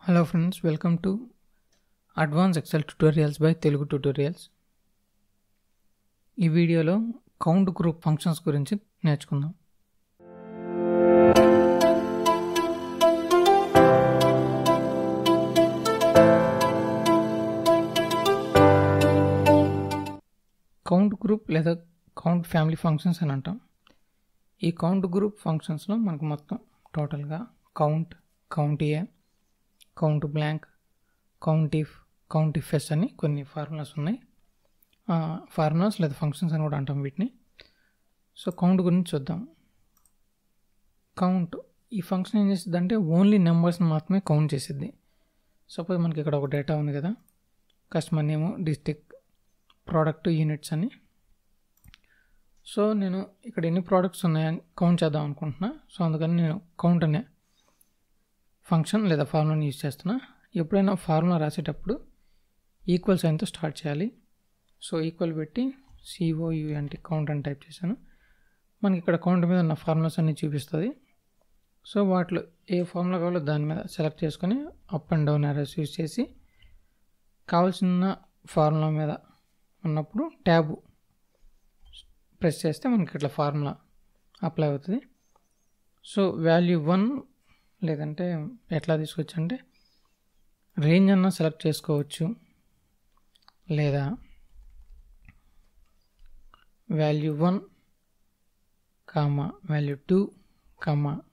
Hello friends, welcome to Advanced Excel Tutorials by Telugu Tutorials. ఈ వీడియోలో count group functions గురించి నేర్చుకుందాం. Count group లేదా కౌంట్ ఫ్యామిలీ ఫంక్షన్స్ అని అంటాం. ఈ కౌంట్ గ్రూప్ ఫంక్షన్స్లో మనకు మొత్తం టోటల్గా count A, count blank, count if S అని కొన్ని ఫార్ములాస్ ఉన్నాయి. ఫార్ములాస్ లేదా ఫంక్షన్స్ అని కూడా అంటాం వీటిని. సో కౌంట్ గురించి చూద్దాం. కౌంట్ ఈ ఫంక్షన్ ఏం చేస్తుంది అంటే ఓన్లీ నెంబర్స్ని మాత్రమే కౌంట్ చేసిద్ది. సపోజ్ మనకి ఇక్కడ ఒక డేటా ఉంది కదా, కస్టమర్ నేము, డిస్ట్రిక్ట్, ప్రోడక్ట్, యూనిట్స్ అని. సో నేను ఇక్కడ ఎన్ని ప్రోడక్ట్స్ ఉన్నాయని కౌంట్ చేద్దాం అనుకుంటున్నా. సో అందుకని నేను కౌంట్ అనే ఫంక్షన్ లేదా ఫార్ములాని యూజ్ చేస్తున్నా. ఎప్పుడైనా ఫార్ములా రాసేటప్పుడు ఈక్వల్ సైన్తో స్టార్ట్ చేయాలి. సో ఈక్వల్ పెట్టి COUNT కౌంట్ అని టైప్ చేశాను. మనకి ఇక్కడ కౌంట్ మీద ఉన్న ఫార్ములాస్ అన్నీ చూపిస్తుంది. సో వాటిలో ఏ ఫార్ములా కావాలో దాని మీద సెలెక్ట్ చేసుకొని up and down arrows use చేసి కావాల్సిన ఫార్ములా మీద ఉన్నప్పుడు ట్యాబ్ ప్రెస్ చేస్తే మనకి ఇట్లా ఫార్ములా అప్లై అవుతుంది. సో వాల్యూ 1 లేదంటే ఎట్లా తీసుకొచ్చు అంటే రేంజ్ అన్న సెలెక్ట్ చేసుకోవచ్చు, లేదా వాల్యూ 1, వాల్యూ 2,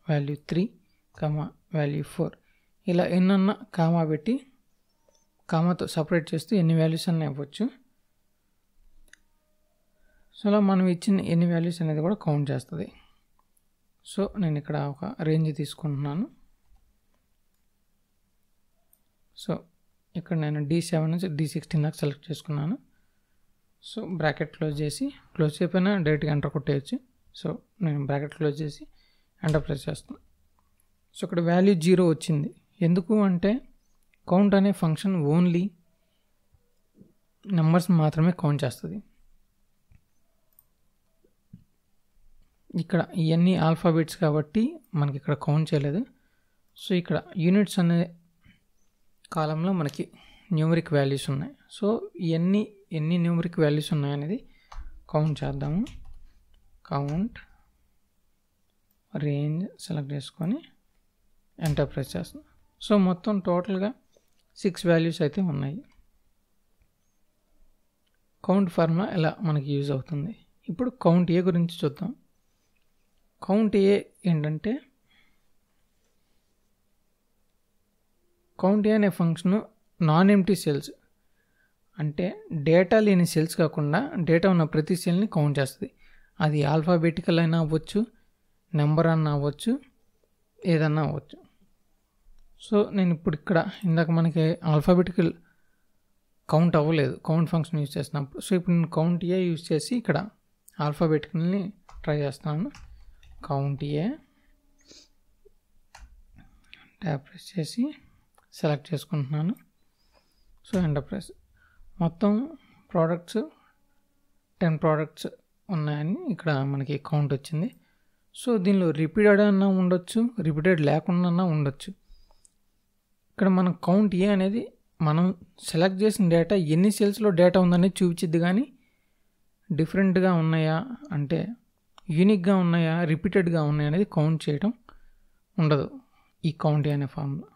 వాల్యూ 3, వాల్యూ 4 ఇలా ఎన్నన్నా కామా పెట్టి కామాతో సపరేట్ చేస్తూ ఎన్ని వాల్యూస్ అన్నీ ఇవ్వచ్చు. సో అలా మనం ఇచ్చిన ఎన్ని వాల్యూస్ అనేది కూడా కౌంట్ చేస్తుంది. సో నేను ఇక్కడ ఒక రేంజ్ తీసుకుంటున్నాను. సో ఇక్కడ నేను D7 నుంచి D16 దాకా సెలెక్ట్ చేసుకున్నాను. సో బ్రాకెట్ క్లోజ్ చేయకపోయినా డైరెక్ట్గా ఎంటర్ కొట్టేయచ్చు. సో నేను బ్రాకెట్ క్లోజ్ చేసి ఎంటర్ ప్రెస్ చేస్తున్నాను. సో ఇక్కడ వాల్యూ 0 వచ్చింది. ఎందుకు అంటే కౌంట్ అనే ఫంక్షన్ ఓన్లీ నెంబర్స్ మాత్రమే కౌంట్ చేస్తుంది. ఇక్కడ ఇవన్నీ ఆల్ఫాబెట్స్ కాబట్టి మనకి ఇక్కడ కౌంట్ చేయలేదు. సో ఇక్కడ యూనిట్స్ అనే కాలంలో మనకి న్యూమరిక్ వాల్యూస్ ఉన్నాయి. సో ఎన్ని న్యూమరిక్ వాల్యూస్ ఉన్నాయనేది కౌంట్ చేద్దాము. కౌంట్ రేంజ్ సెలెక్ట్ చేసుకొని ఎంటర్ ప్రెస్ చేస్తాం. సో మొత్తం టోటల్గా 6 వాల్యూస్ అయితే ఉన్నాయి. కౌంట్ ఫార్ములా ఎలా మనకి యూజ్ అవుతుంది. ఇప్పుడు కౌంట్ ఏ గురించి చూద్దాం. కౌంట్ ఏ ఏంటంటే కౌంట్ ఏ అనే ఫంక్షన్ నాన్ ఎంప్టీ సెల్స్ అంటే డేటా లేని సెల్స్ కాకుండా డేటా ఉన్న ప్రతి సెల్ని కౌంట్ చేస్తుంది. అది ఆల్ఫాబెటికల్ అయినా అవ్వచ్చు, నెంబర్ అన్నా అవ్వచ్చు, ఏదన్నా అవ్వచ్చు. సో నేను ఇప్పుడు ఇక్కడ ఇందాక మనకి ఆల్ఫాబెటికల్ కౌంట్ అవ్వలేదు కౌంట్ ఫంక్షన్ యూజ్ చేసినప్పుడు. సో ఇప్పుడు నేను కౌంట్ ఏ యూజ్ చేసి ఇక్కడ ఆల్ఫాబెటికల్ని ట్రై చేస్తాను. కౌంట్ ఏ ట్యాప్ ప్రెస్ చేసి సెలెక్ట్ చేసుకుంటున్నాను. So enter press. మొత్తం ప్రోడక్ట్స్ 10 ప్రోడక్ట్స్ ఉన్నాయని ఇక్కడ మనకి కౌంట్ వచ్చింది. సో దీనిలో రిపీటెడ్ అన్నా ఉండొచ్చు, రిపీటెడ్ లేకుండా ఉండొచ్చు. ఇక్కడ మనం కౌంట్ ఏ అనేది మనం సెలెక్ట్ చేసిన డేటా ఎన్ని సెల్స్లో డేటా ఉందనేది చూపించిద్ది, కానీ డిఫరెంట్గా ఉన్నాయా అంటే యూనిక్గా ఉన్నాయా, రిపీటెడ్గా ఉన్నాయా అనేది కౌంట్ చేయడం ఉండదు ఈ కౌంట్ ఏ అనే ఫార్ములా.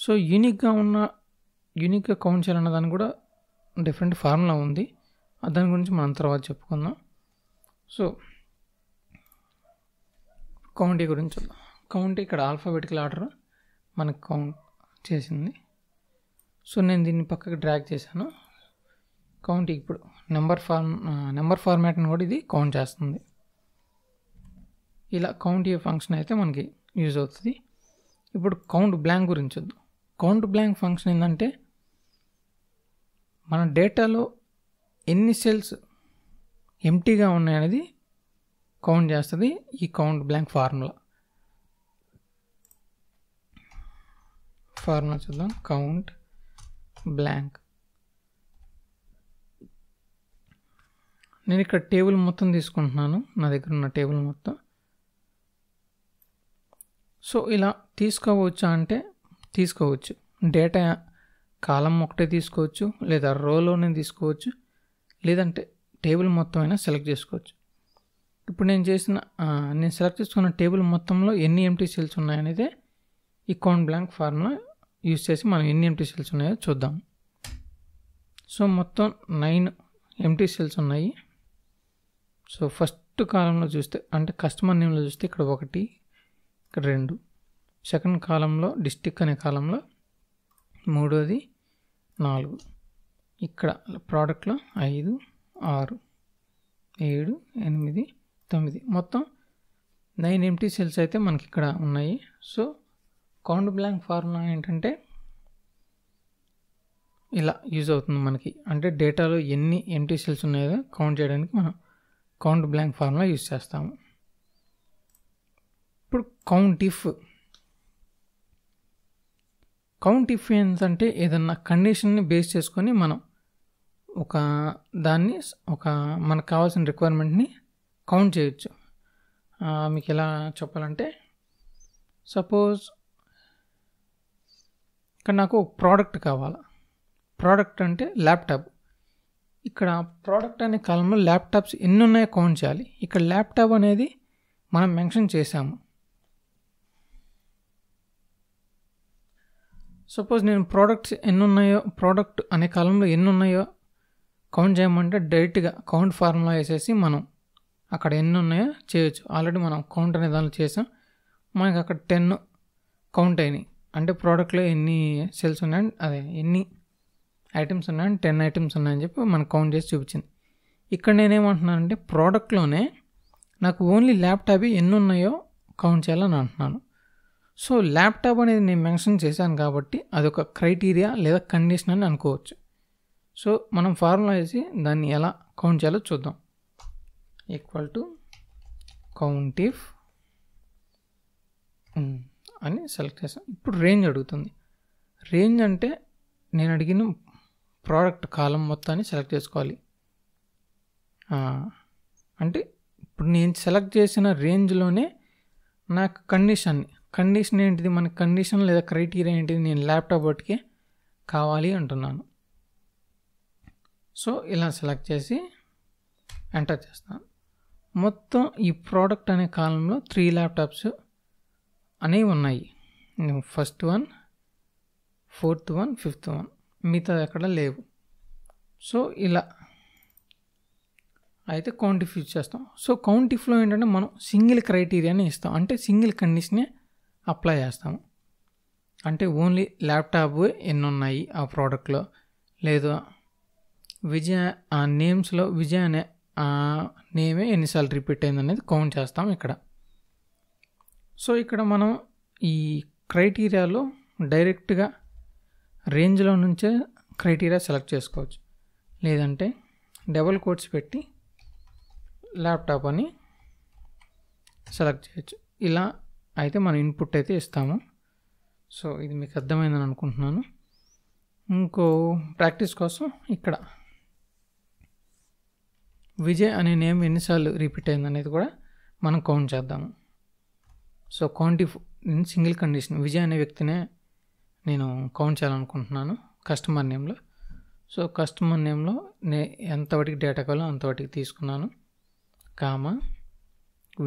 సో యూనిక్గా కౌంట్ చేయాలన్న దానికి కూడా డిఫరెంట్ ఫార్ములా ఉంది. దాని గురించి మనం తర్వాత చెప్పుకుందాం. సో కౌంట్ గురించి చూద్దాం. కౌంట్ ఇక్కడ ఆల్ఫాబెటికల్ ఆర్డర్ మనకు కౌంట్ చేసింది. సో నేను దీన్ని పక్కకి డ్రాగ్ చేశాను. కౌంట్ ఇప్పుడు నెంబర్ ఫార్మాట్ని కూడా ఇది కౌంట్ చేస్తుంది. ఇలా కౌంట్ ఏ ఫంక్షన్ అయితే మనకి యూజ్ అవుతుంది. ఇప్పుడు కౌంట్ బ్లాంక్ గురించి చూద్దాం. కౌంట్ బ్లాంక్ ఫంక్షన్ ఏంటంటే మన డేటాలో ఎన్ని సెల్స్ ఎంప్టీగా ఉన్నాయనేది కౌంట్ చేస్తుంది ఈ కౌంట్ బ్లాంక్ ఫార్ములా చూద్దాం. Count blank. నేను ఇక్కడ టేబుల్ మొత్తం తీసుకుంటున్నాను, నా దగ్గర ఉన్న టేబుల్ మొత్తం. సో ఇలా తీసుకోవచ్చా అంటే తీసుకోవచ్చు. డేటా కాలం ఒకటే తీసుకోవచ్చు, లేదా రోలోనే తీసుకోవచ్చు, లేదంటే టేబుల్ మొత్తం అయినా సెలెక్ట్ చేసుకోవచ్చు. ఇప్పుడు నేను సెలెక్ట్ చేసుకున్న టేబుల్ మొత్తంలో ఎన్ని ఎంటీ సెల్స్ ఉన్నాయనేదే ఈ కౌంట్ బ్లాంక్ ఫార్ములా యూజ్ చేసి మనం ఎన్ని ఎంటీ సెల్స్ ఉన్నాయో చూద్దాం. సో మొత్తం 9 ఎంటీ సెల్స్ ఉన్నాయి. సో ఫస్ట్ కాలంలో చూస్తే అంటే కస్టమర్ నేమ్లో చూస్తే ఇక్కడ 1, ఇక్కడ 2, సెకండ్ కాలంలో డిస్ట్రిక్ట్ అనే కాలంలో 3, 4, ఇక్కడ ప్రోడక్ట్లో 5, 6, 7, 8, 9 మొత్తం 9 ఎంటీ సెల్స్ అయితే మనకి ఇక్కడ ఉన్నాయి. సో కౌంట్ బ్లాంక్ ఫార్ములా ఏంటంటే ఇలా యూజ్ అవుతుంది మనకి. అంటే డేటాలో ఎన్ని ఎంటీ సెల్స్ ఉన్నాయో కౌంట్ చేయడానికి మనం కౌంట్ బ్లాంక్ ఫార్ములా యూజ్ చేస్తాము. ఇప్పుడు కౌంట్ ఇఫ్ ఏంటంటే ఏదన్నా కండిషన్ని బేస్ చేసుకొని మనం మనకు కావాల్సిన రిక్వైర్మెంట్ని కౌంట్ చేయొచ్చు. మీకు ఎలా చెప్పాలంటే సపోజ్ ఇక్కడ నాకు ఒక ప్రోడక్ట్ కావాలి. ప్రోడక్ట్ అంటే ల్యాప్టాప్. ఇక్కడ ప్రోడక్ట్ అనే కాలంలో ల్యాప్టాప్స్ ఎన్ని ఉన్నాయో కౌంట్ చేయాలి. ఇక్కడ ల్యాప్టాప్ అనేది మనం మెన్షన్ చేసాము. సపోజ్ నేను ప్రోడక్ట్ అనే కాలంలో ఎన్ని ఉన్నాయో కౌంట్ చేయమంటే డైరెక్ట్గా కౌంట్ ఫార్ములా వేసేసి మనం అక్కడ ఎన్ని ఉన్నాయో చేయొచ్చు. ఆల్రెడీ మనం కౌంట్ అనే దానిలో చేసాం. మనకి అక్కడ 10 కౌంట్ అయినాయి. అంటే ప్రోడక్ట్లో ఎన్ని సెల్స్ ఉన్నాయని ఎన్ని ఐటమ్స్ ఉన్నాయని 10 ఐటమ్స్ ఉన్నాయని చెప్పి మనకు కౌంట్ చేసి చూపించింది. ఇక్కడ నేనేమంటున్నానంటే ప్రోడక్ట్లోనే నాకు ఓన్లీ ల్యాప్టాప్ ఎన్ని ఉన్నాయో కౌంట్ చేయాలని అంటున్నాను. సో ల్యాప్టాప్ అనేది నేను మెన్షన్ చేశాను కాబట్టి అదొక క్రైటీరియా లేదా కండిషన్ అని అనుకోవచ్చు. సో మనం ఫార్ములా వేసి దాన్ని ఎలా కౌంట్ చేయాలో చూద్దాం. కౌంట్ ఇఫ్ అని సెలెక్ట్ చేసాం. ఇప్పుడు రేంజ్ అడుగుతుంది. రేంజ్ అంటే నేను అడిగిన ప్రోడక్ట్ కాలం మొత్తాన్ని సెలెక్ట్ చేసుకోవాలి. అంటే ఇప్పుడు నేను సెలెక్ట్ చేసిన రేంజ్లోనే నాకు కండిషన్ ఏంటిది, మన కండిషన్ లేదా క్రైటీరియా ఏంటిది, నేను ల్యాప్టాప్ బట్టికే కావాలి అంటున్నాను. సో ఇలా సెలెక్ట్ చేసి ఎంటర్ చేస్తాను. మొత్తం ఈ ప్రోడక్ట్ అనే కాలంలో 3 ల్యాప్టాప్స్ అనేవి ఉన్నాయి. First one, 4th one, 5th one, మిగతా ఎక్కడ లేవు. సో ఇలా అయితే కౌంట్ ఇఫ్ యూజ్ చేస్తాం. సో కౌంట్ ఇఫ్లో ఏంటంటే మనం సింగిల్ క్రైటీరియాని ఇస్తాం. అంటే సింగిల్ కండిషనే అప్లై చేస్తాము. అంటే ఓన్లీ ల్యాప్టాప్ ఎన్ని ఉన్నాయి ఆ ప్రోడక్ట్లో, లేదా విజయ ఆ నేమ్స్లో విజయ అనే నేమే ఎన్నిసార్లు రిపీట్ అయింది అనేది కౌంట్ చేస్తాం ఇక్కడ. సో ఇక్కడ మనం ఈ క్రైటీరియాలో డైరెక్ట్గా రేంజ్లో నుంచే క్రైటీరియా సెలెక్ట్ చేసుకోవచ్చు, లేదంటే డబుల్ కోట్స్ పెట్టి ల్యాప్టాప్ అని సెలెక్ట్ చేయొచ్చు. ఇలా అయితే మనం ఇన్పుట్ అయితే ఇస్తాము. సో ఇది మీకు అర్థమైందని అనుకుంటున్నాను. ఇంకో ప్రాక్టీస్ కోసం ఇక్కడ విజయ్ అనే నేమ్ ఎన్నిసార్లు రిపీట్ అయింది అనేది కూడా మనం కౌంట్ చేద్దాము. So count if single condition Vijay అనే వ్యక్తినే నేను కౌంట్ చేయాలనుకుంటున్నాను కస్టమర్ నేమ్లో. సో కస్టమర్ నేమ్లో ఎంతవరకు డేటా కావాలో అంతవరకు తీసుకున్నాను.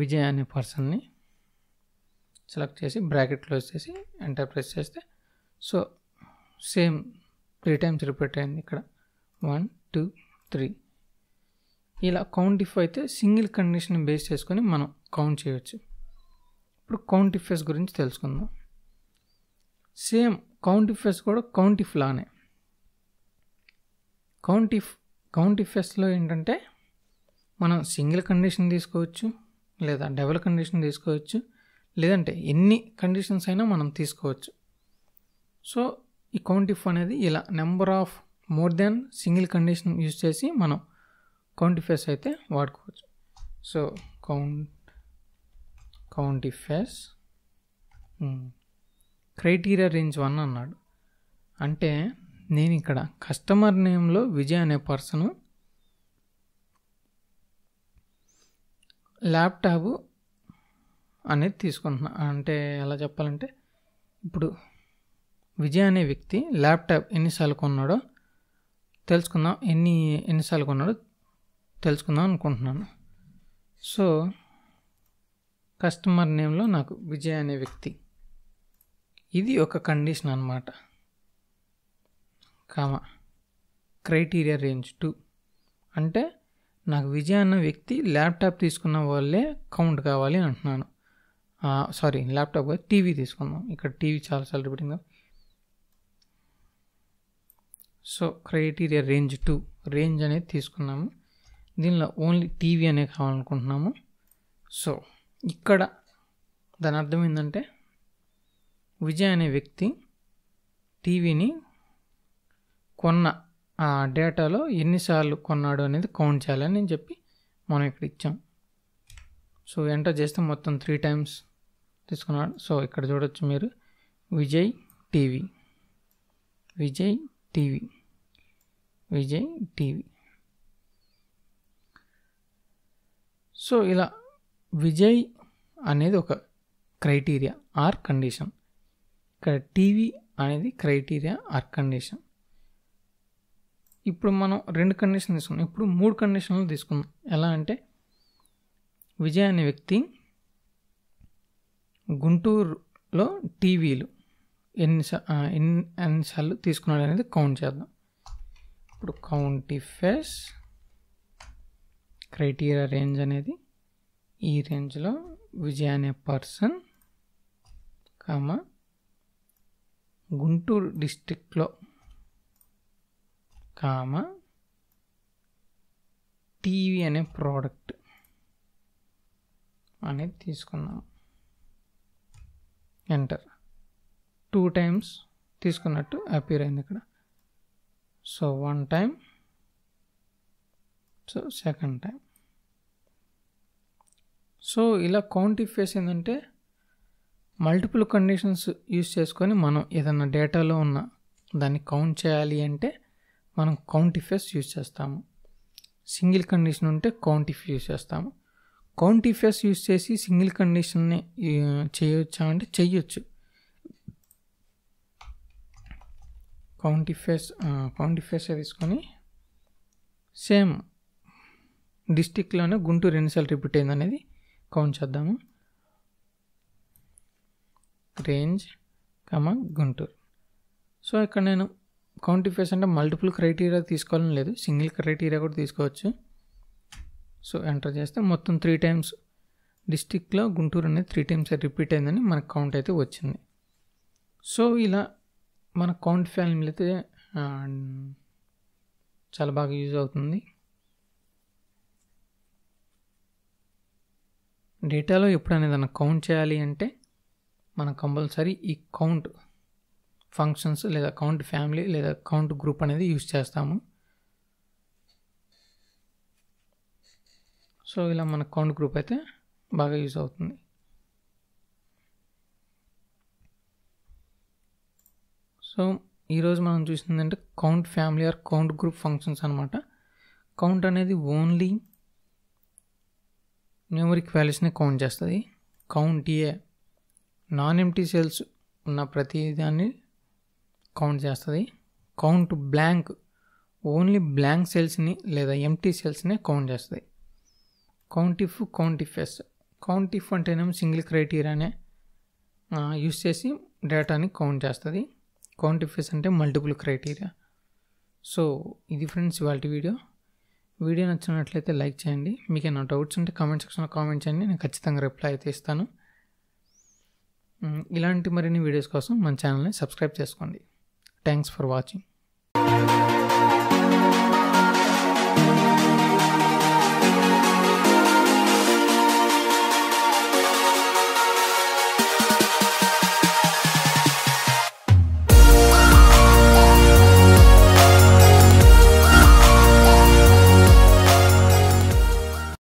విజయ్ అనే పర్సన్ని సెలెక్ట్ చేసి బ్రాకెట్ క్లోజ్ చేసి ఎంటర్ ప్రెస్ చేస్తే సో సేమ్ 3 times రిపీట్ అయింది ఇక్కడ. 1, 2, 3. ఇలా కౌంట్ ఇఫ్ అయితే సింగిల్ కండిషన్ బేస్ చేసుకొని మనం కౌంట్ చేయవచ్చు. ఇప్పుడు కౌంట్ ఇఫ్ఎస్ గురించి తెలుసుకుందాం. సేమ్ కౌంట్ ఇఫ్ఎస్ కూడా కౌంట్ ఇఫ్ లానే. కౌంట్ ఇఫ్ఎస్లో ఏంటంటే మనం సింగిల్ కండిషన్ తీసుకోవచ్చు, లేదా డబుల్ కండిషన్ తీసుకోవచ్చు, లేదంటే ఎన్ని కండిషన్స్ అయినా మనం తీసుకోవచ్చు. సో ఈ కౌంట్ ఇఫ్ అనేది ఇలా number of more than single condition use చేసి మనం కౌంట్ ఇఫ్ఎస్ అయితే వాడుకోవచ్చు. So count IFS criteria range 1 అన్నాడు. అంటే నేను ఇక్కడ కస్టమర్ నేమ్లో విజయ్ అనే పర్సను ల్యాప్టాప్ అనేది తీసుకుంటున్నా. అంటే ఎలా చెప్పాలంటే ఇప్పుడు విజయ్ అనే వ్యక్తి ల్యాప్టాప్ ఎన్నిసార్లు కొన్నాడో తెలుసుకుందాం. ఎన్నిసార్లు కొన్నాడో తెలుసుకుందాం అనుకుంటున్నాను. సో కస్టమర్ నేమ్లో నాకు విజయ్ అనే వ్యక్తి, ఇది ఒక కండిషన్ అన్నమాట. క్రైటీరియా రేంజ్ 2 అంటే నాకు విజయ్ అన్న వ్యక్తి ల్యాప్టాప్ తీసుకున్న వాళ్ళే కౌంట్ కావాలి అంటున్నాను. సారీ, ల్యాప్టాప్ కాదు, టీవీ తీసుకుందాం. ఇక్కడ టీవీ చాలాసార్లు repeating. So criteria range 2 range అనేది తీసుకున్నాము. దీనిలో ఓన్లీ టీవీ అనే కావాలనుకుంటున్నాము. సో ఇక్కడ దాని అర్థం ఏంటంటే విజయ్ అనే వ్యక్తి టీవీని కొన్న ఆ డేటాలో ఎన్నిసార్లు కొన్నాడు అనేది కౌంట్ చేయాలని నేను చెప్పి మనం ఇక్కడ ఇచ్చాం. సో ఎంటర్ చేస్తే మొత్తం 3 times తీసుకున్నాడు. సో ఇక్కడ చూడొచ్చు మీరు, Vijay TV, Vijay TV, Vijay TV. So ఇలా విజయ్ అనేది ఒక క్రైటీరియా ఆర్ కండిషన్, ఇక్కడ టీవీ అనేది క్రైటీరియా ఆర్ కండిషన్. ఇప్పుడు మనం 2 కండిషన్లు తీసుకున్నాం, ఇప్పుడు 3 కండిషన్లు తీసుకున్నాం. ఎలా అంటే విజయ్ అనే వ్యక్తి గుంటూరులో టీవీలు ఎన్నిసార్లు తీసుకున్నాడు అనేది కౌంట్ చేద్దాం. ఇప్పుడు కౌంటిఫెస్ క్రైటీరియా రేంజ్ అనేది ఈ రేంజ్లో విజయ్ అనే పర్సన్, గుంటూరు డిస్ట్రిక్ట్లో, టీవీ అనే ప్రోడక్ట్ అనేది తీసుకున్నాము. ఎంటర్. 2 times తీసుకున్నట్టు అపీర్ అయింది ఇక్కడ. So 1 time, so 2nd time. So ఇలా కౌంటిఫెస్ ఏంటంటే మల్టిపుల్ కండిషన్స్ యూస్ చేసుకొని మనం ఏదైనా డేటాలో ఉన్న దాన్ని కౌంట్ చేయాలి అంటే మనం కౌంటిఫెస్ యూస్ చేస్తాము. సింగిల్ కండిషన్ ఉంటే కౌంటిఫ్ యూస్ చేస్తాము. కౌంటిఫెస్ యూస్ చేసి సింగిల్ కండిషన్ని చేయొచ్చా అంటే చెయ్యొచ్చు. కౌంటిఫెస్ తీసుకొని సేమ్ డిస్టిక్లోనే గుంటూరు ఎన్నిసార్లు రిపీట్ అయింది అనేది కౌంట్ చేద్దాము. రేంజ్ గుంటూరు. సో ఇక్కడ నేను కౌంటిఫెస్ అంటే మల్టిపుల్ క్రైటీరియా తీసుకోవాలని లేదు, సింగిల్ క్రైటీరియా కూడా తీసుకోవచ్చు. సో ఎంటర్ చేస్తే మొత్తం 3 times డిస్టిక్లో గుంటూరు అనేది 3 times రిపీట్ అయిందని మనకు కౌంట్ అయితే వచ్చింది. సో ఇలా మన కౌంట్ ఫ్యామిలీ అయితే చాలా బాగా యూజ్ అవుతుంది. డేటాలో ఎప్పుడైనా ఏదైనా కౌంట్ చేయాలి అంటే మనం కంపల్సరీ ఈ కౌంట్ ఫంక్షన్స్ లేదా కౌంట్ ఫ్యామిలీ లేదా కౌంట్ గ్రూప్ అనేది యూజ్ చేస్తాము. సో ఇలా మన కౌంట్ గ్రూప్ అయితే బాగా యూజ్ అవుతుంది. సో ఈరోజు మనం చూసిందంటే count family or count group functions అనమాట. కౌంట్ అనేది ఓన్లీ న్యూమరిక్ వాల్యూస్ని కౌంట్ చేస్తుంది. Count A non empty cells ఉన్న ప్రతి దాన్ని కౌంట్ చేస్తుంది. కౌంట్ బ్లాంక్ ఓన్లీ బ్లాంక్ సెల్స్ని లేదా ఎంప్టీ సెల్స్ని కౌంట్ చేస్తుంది. కౌంటిఫ్, కౌంటిఫెస్. కౌంటిఫ్ అంటేనేమో సింగిల్ క్రైటీరియానే యూస్ చేసి డేటాని కౌంట్ చేస్తుంది. కౌంటిఫెస్ అంటే మల్టిపుల్ క్రైటీరియా. సో ఇది ఫ్రెండ్స్ ఇవాళ వీడియో నచ్చినట్లయితే లైక్ చేయండి. మీకు ఏమైనా డౌట్స్ ఉంటే కామెంట్ సెక్షన్లో కామెంట్ చేయండి, నేను ఖచ్చితంగా రిప్లై అయితే ఇస్తాను. ఇలాంటి మరిన్ని వీడియోస్ కోసం మన ఛానల్ని సబ్స్క్రైబ్ చేసుకోండి. Thanks for watching.